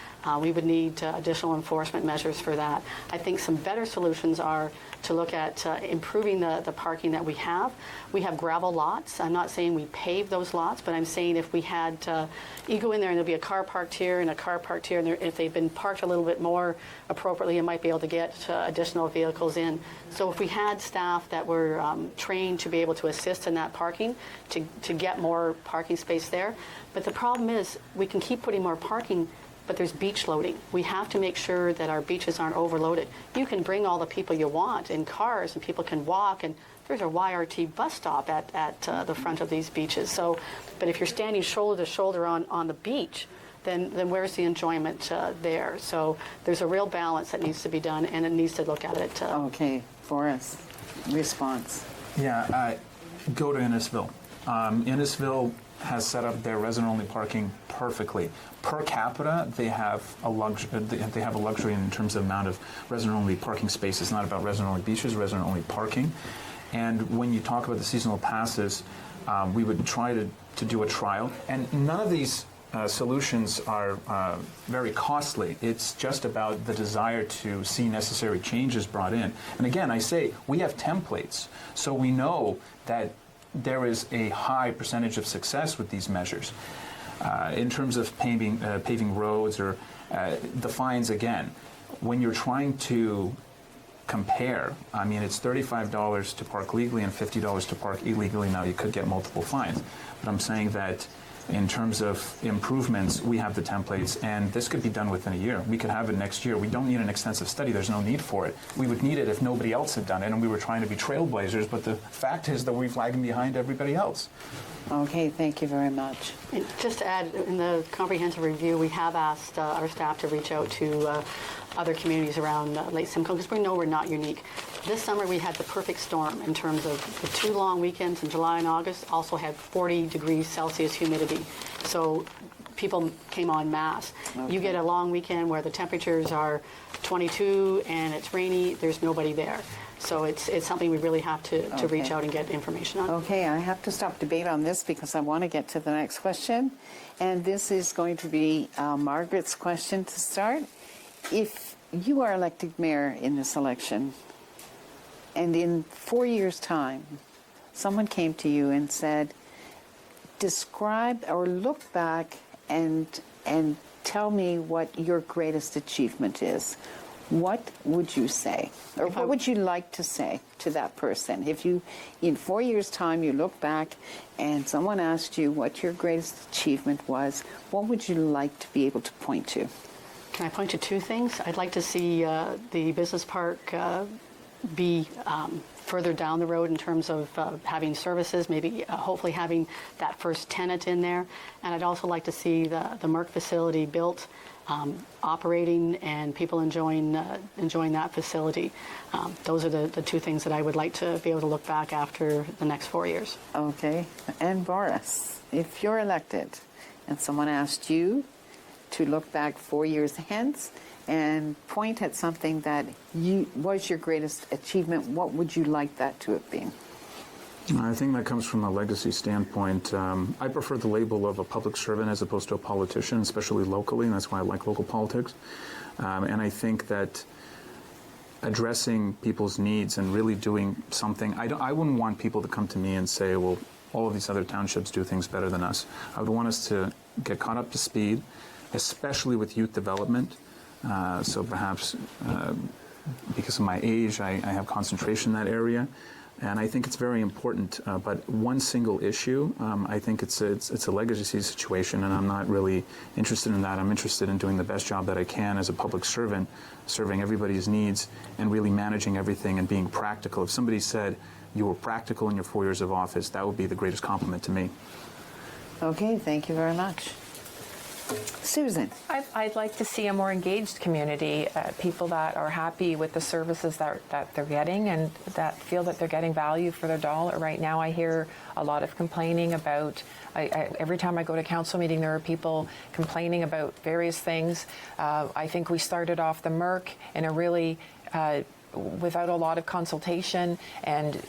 Speaker 5: we would need additional enforcement measures for that. I think some better solutions are to look at improving the parking that we have. We have gravel lots. I'm not saying we pave those lots, but I'm saying if we had, you go in there and there'll be a car parked here and a car parked here, and if they've been parked a little bit more appropriately, you might be able to get additional vehicles in. So if we had staff that were trained to be able to assist in that parking, to get more parking space there. But the problem is we can keep putting more parking, but there's beach loading. We have to make sure that our beaches aren't overloaded. You can bring all the people you want in cars, and people can walk, and there's a YRT bus stop at the front of these beaches. So, but if you're standing shoulder to shoulder on the beach, then where's the enjoyment there? So there's a real balance that needs to be done, and it needs to look at it.
Speaker 2: Okay, Forrest, response.
Speaker 3: Yeah, go to Innisfil. Innisfil has set up their resident-only parking perfectly. Per capita, they have a luxury in terms of amount of resident-only parking spaces. It's not about resident-only beaches, resident-only parking. And when you talk about the seasonal passes, we would try to do a trial. And none of these solutions are very costly. It's just about the desire to see necessary changes brought in. And again, I say we have templates, so we know that there is a high percentage of success with these measures. In terms of paving roads or the fines, again, when you're trying to compare, I mean, it's $35 to park legally and $50 to park illegally. Now, you could get multiple fines. But I'm saying that in terms of improvements, we have the templates, and this could be done within a year. We could have it next year. We don't need an extensive study. There's no need for it. We would need it if nobody else had done it, and we were trying to be trailblazers, but the fact is that we're lagging behind everybody else.
Speaker 2: Okay, thank you very much.
Speaker 5: And just to add, in the comprehensive review, we have asked our staff to reach out to other communities around Lake Simcoe, because we know we're not unique. This summer we had the perfect storm in terms of the 2 long weekends in July and August also had 40 degrees Celsius humidity. So people came en masse. Okay. You get a long weekend where the temperatures are 22 and it's rainy, there's nobody there. So it's something we really have to reach out and get information on.
Speaker 2: Okay, I have to stop debate on this because I want to get to the next question. And this is going to be Margaret's question to start. If you are elected mayor in this election, and in 4 years' time, someone came to you and said, describe or look back and tell me what your greatest achievement is, what would you say? Or what would you like to say to that person? If you, in 4 years' time, you look back and someone asked you what your greatest achievement was, what would you like to be able to point to?
Speaker 5: Can I point to 2 things? I'd like to see the business park be further down the road in terms of having services, maybe hopefully having that first tenant in there. And I'd also like to see the Merck facility built, operating, and people enjoying that facility. Those are the 2 things that I would like to be able to look back after the next 4 years.
Speaker 2: Okay. And Boris, if you're elected and someone asked you to look back 4 years hence and point at something that was your greatest achievement, what would you like that to have been?
Speaker 3: I think that comes from a legacy standpoint. I prefer the label of a public servant as opposed to a politician, especially locally, and that's why I like local politics. And I think that addressing people's needs and really doing something, I wouldn't want people to come to me and say, well, all of these other townships do things better than us. I would want us to get caught up to speed, especially with youth development. So perhaps because of my age, I have concentration in that area. And I think it's very important. But one single issue, I think it's a legacy situation, and I'm not really interested in that. I'm interested in doing the best job that I can as a public servant, serving everybody's needs and really managing everything and being practical. If somebody said you were practical in your 4 years of office, that would be the greatest compliment to me.
Speaker 2: Okay, thank you very much. Susan.
Speaker 4: I'd like to see a more engaged community, people that are happy with the services that they're getting and that feel that they're getting value for their dollar. Right now I hear a lot of complaining about, every time I go to council meeting there are people complaining about various things. I think we started off the Merck in a really without a lot of consultation, and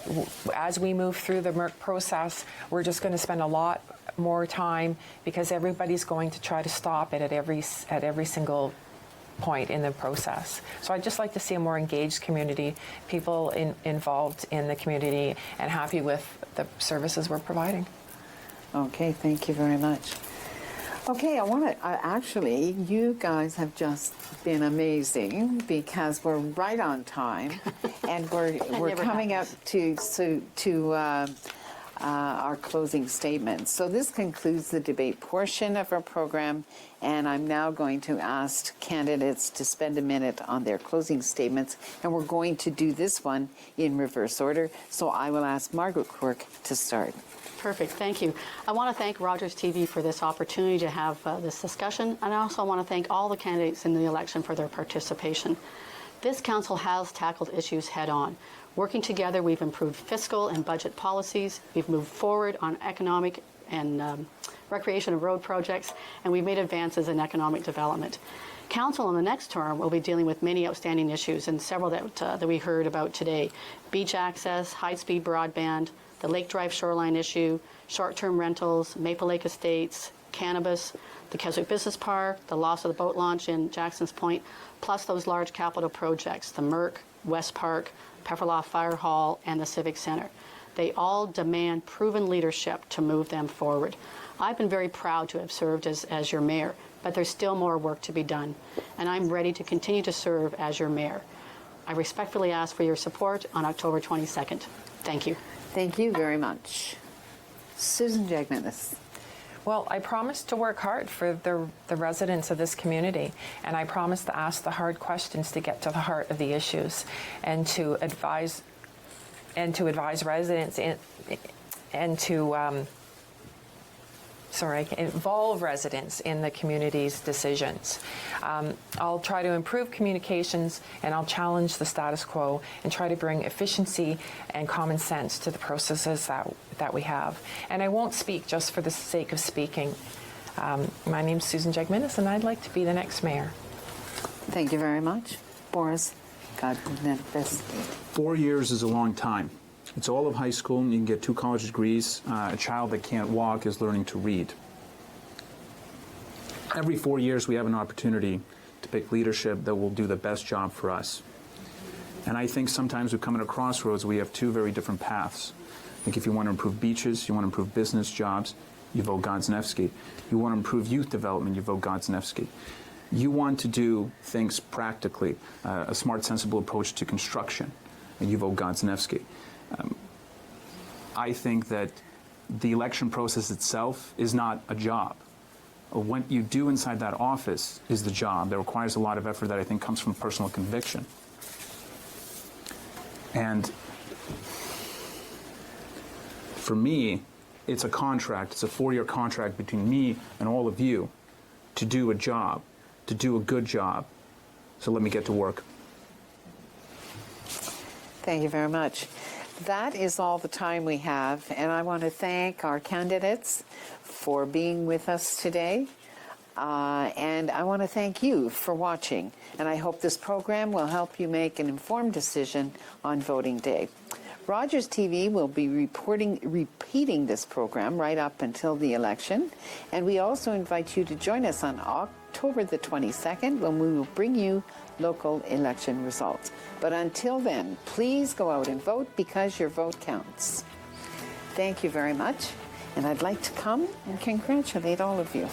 Speaker 4: as we move through the Merck process, we're just going to spend a lot more time because everybody's going to try to stop it at every single point in the process. So I'd just like to see a more engaged community, people involved in the community and happy with the services we're providing.
Speaker 2: Okay, thank you very much. Okay, I want to, actually, you guys have just been amazing because we're right on time and we're coming up to our closing statements. So this concludes the debate portion of our program, and I'm now going to ask candidates to spend a minute on their closing statements, and we're going to do this one in reverse order. So I will ask Margaret Quirk to start.
Speaker 5: Perfect, thank you. I want to thank Rogers TV for this opportunity to have this discussion, and I also want to thank all the candidates in the election for their participation. This council has tackled issues head-on. Working together, we've improved fiscal and budget policies, we've moved forward on economic and recreation and road projects, and we've made advances in economic development. Council in the next term will be dealing with many outstanding issues, and several that we heard about today. Beach access, high-speed broadband, the Lake Drive shoreline issue, short-term rentals, Maple Lake Estates, cannabis, the Keswick Business Park, the loss of the boat launch in Jackson's Point, plus those large capital projects, the Merck, West Park, Pefferlaw Fire Hall, and the Civic Centre. They all demand proven leadership to move them forward. I've been very proud to have served as your mayor, but there's still more work to be done, and I'm ready to continue to serve as your mayor. I respectfully ask for your support on October 22nd. Thank you.
Speaker 2: Thank you very much. Susan Jagmenis.
Speaker 4: Well, I promise to work hard for the residents of this community, and I promise to ask the hard questions to get to the heart of the issues, and to advise residents and to involve residents in the community's decisions. I'll try to improve communications, and I'll challenge the status quo and try to bring efficiency and common sense to the processes that we have. And I won't speak just for the sake of speaking. My name's Susan Jagmenis, and I'd like to be the next mayor.
Speaker 2: Thank you very much. Boris, God bless.
Speaker 3: 4 years is a long time. It's all of high school, and you can get 2 college degrees. A child that can't walk is learning to read. Every 4 years, we have an opportunity to pick leadership that will do the best job for us. And I think sometimes we come at a crossroads. We have 2 very different paths. I think if you want to improve beaches, you want to improve business jobs, you vote Godznevsky. You want to improve youth development, you vote Godznevsky. You want to do things practically, a smart, sensible approach to construction, and you vote Godznevsky. I think that the election process itself is not a job. What you do inside that office is the job. That requires a lot of effort that I think comes from personal conviction. And for me, it's a contract. It's a 4-year contract between me and all of you to do a job, to do a good job. So let me get to work.
Speaker 2: Thank you very much. That is all the time we have, and I want to thank our candidates for being with us today. And I want to thank you for watching, and I hope this program will help you make an informed decision on voting day. Rogers TV will be repeating this program right up until the election, and we also invite you to join us on October the 22nd when we will bring you local election results. But until then, please go out and vote because your vote counts. Thank you very much, and I'd like to come and congratulate all of you.